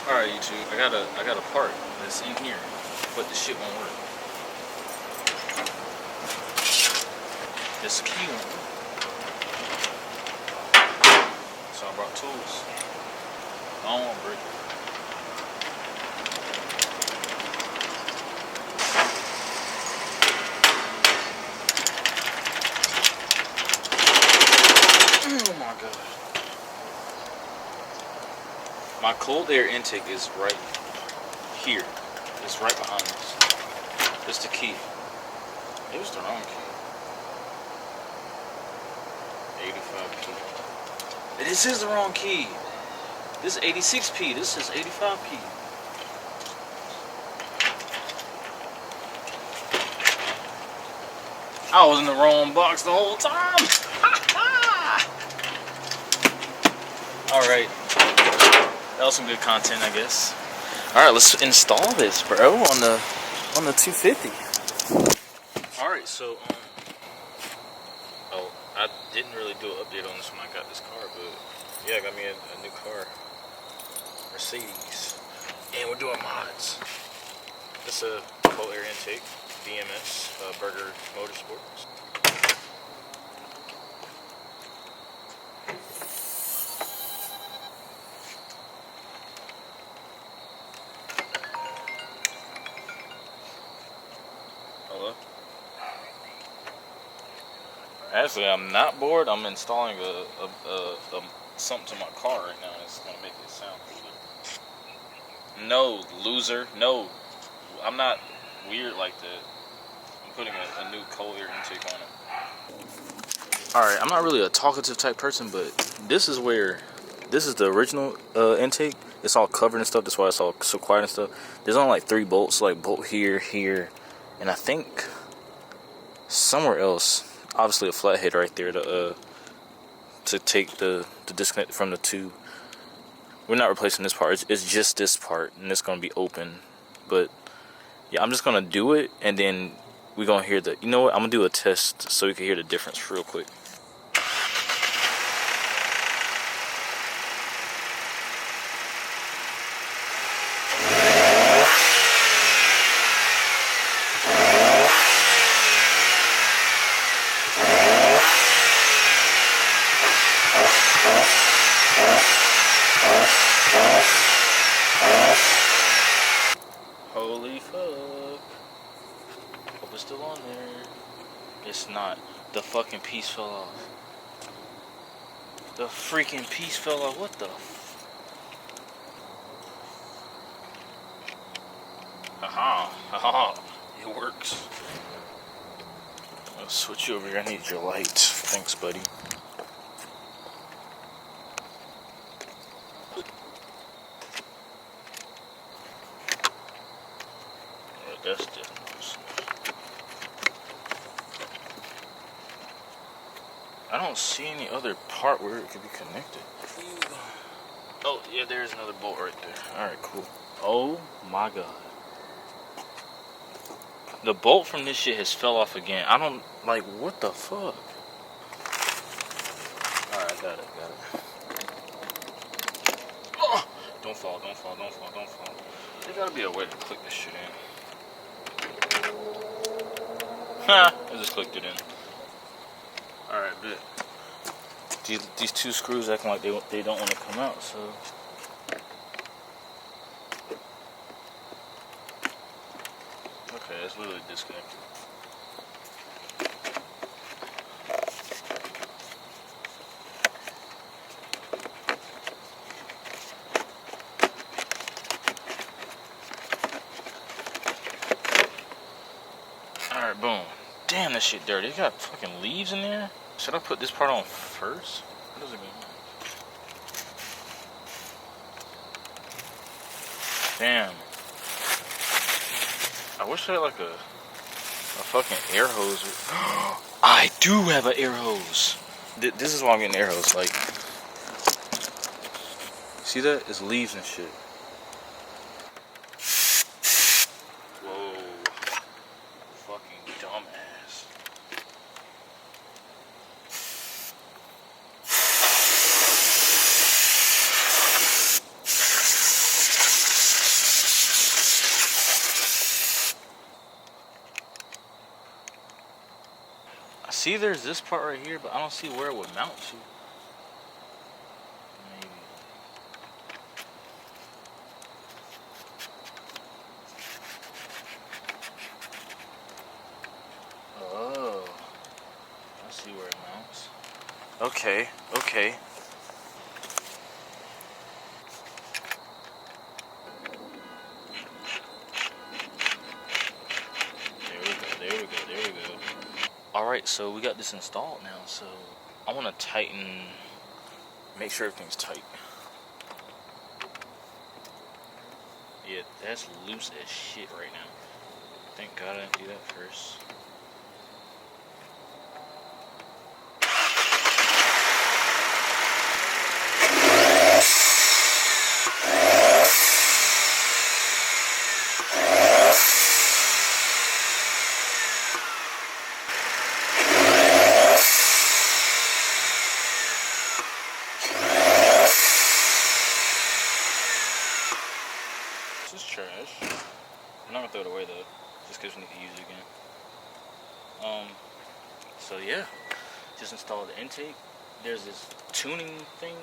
Alright, YouTube, I got a part that's in here, but the shit won't work. This key won't work. So I brought tools. I don't want to break it. Oh my god. My cold air intake is right here. It's right behind us. It's the key. It was the wrong key. 85 key. This is the wrong key. This is 86p. This is 85p. I was in the wrong box the whole time. Alright. That was some good content, I guess. Alright, let's install this, bro, on the 250. Alright, so oh, I didn't really do an update on this when I got this car, but yeah, I got me a new car. Mercedes. And we're doing mods. It's a cold air intake, BMS, Burger Motorsports. Hello? Actually, I'm not bored. I'm installing something to my car right now, and it's gonna make it sound cooler. No, loser. No, I'm not weird like that. I'm putting a new cold air intake on it. Alright, I'm not really a talkative type person, but this is the original intake. It's all covered and stuff. That's why it's all so quiet and stuff. There's only like 3 bolts, like bolt here, here, and I think somewhere else. Obviously a flathead right there to take the disconnect from the tube. We're not replacing this part. It's just this part, and it's gonna be open. But yeah, I'm just gonna do it, and then we're gonna hear the. You know what? I'm gonna do a test so you can hear the difference real quick. Holy fuck. Hope it's still on there. It's not. The fucking piece fell off. The freaking piece fell off. What the Haha. Haha. It works. I'll switch you over here. I need your light. Thanks, buddy. That's different. I don't see any other part where it could be connected. Oh, yeah, there's another bolt right there. Alright, cool. Oh my god. The bolt from this shit has fell off again. I don't, like, what the fuck? Alright, I got it. Oh, don't fall. There gotta be a way to click this shit in. Ha! I just clicked it in. Alright, bet. These 2 screws acting like they don't want to come out, so. Okay, it's literally disconnected. Alright, boom. Damn, that shit dirty. It got fucking leaves in there. Should I put this part on first? What does it mean? Damn. I wish I had like a fucking air hose. I do have an air hose. This is why I'm getting air hose. Like, see that? It's leaves and shit. Whoa. Fucking dumbass. I see there's this part right here, but I don't see where it would mount to. Maybe. Oh, I see where it mounts. Okay, okay. There we go. Alright, so we got this installed now, so I want to tighten, make sure everything's tight. Yeah, that's loose as shit right now. Thank God I didn't do that first. This is trash. I'm not gonna throw it away though, just because we need to use it again. So yeah, just installed the intake. There's this tuning thing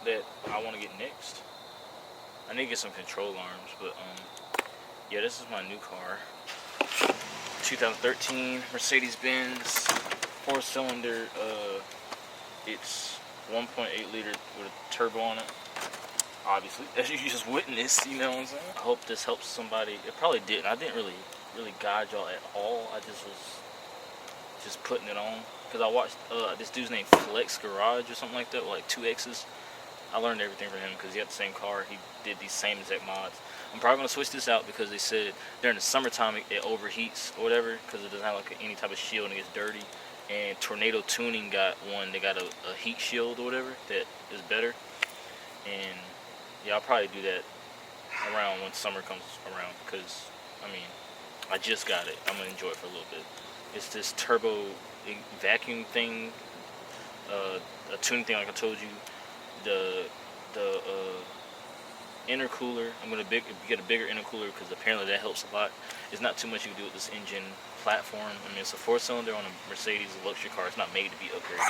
that I want to get next. I need to get some control arms, but yeah, this is my new car. 2013 Mercedes-Benz 4-cylinder. It's 1.8 liter with a turbo on it. Obviously, as you just witnessed, you know what I'm saying? I hope this helps somebody. It probably didn't. I didn't really guide y'all at all. I just was putting it on. Because I watched this dude's named FLEXX Garage or something like that, with like 2 X's. I learned everything from him because he had the same car. He did these same exact mods. I'm probably going to switch this out because they said during the summertime it overheats or whatever because it doesn't have like any type of shield and it gets dirty. And Tornado Tuning got one. They got a heat shield or whatever that is better. And yeah, I'll probably do that around when summer comes around because, I mean, I just got it. I'm going to enjoy it for a little bit. It's this turbo vacuum thing, a tuning thing like I told you. The intercooler, I'm going to get a bigger intercooler because apparently that helps a lot. It's not too much you can do with this engine platform. I mean, it's a 4-cylinder on a Mercedes, a luxury car. It's not made to be upgraded.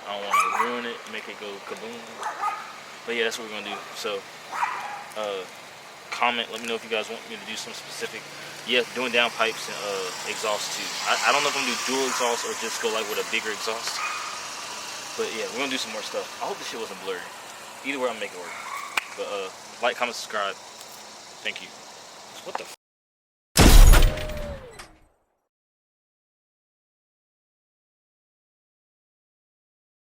I don't want to ruin it, make it go kaboom. But yeah, that's what we're gonna do. So, comment. Let me know if you guys want me to do some specific. Yeah, doing downpipes and exhaust too. I don't know if I'm gonna do dual exhaust or just go like with a bigger exhaust. But yeah, we're gonna do some more stuff. I hope this shit wasn't blurry. Either way, I'm making it work. But like, comment, subscribe. Thank you. What the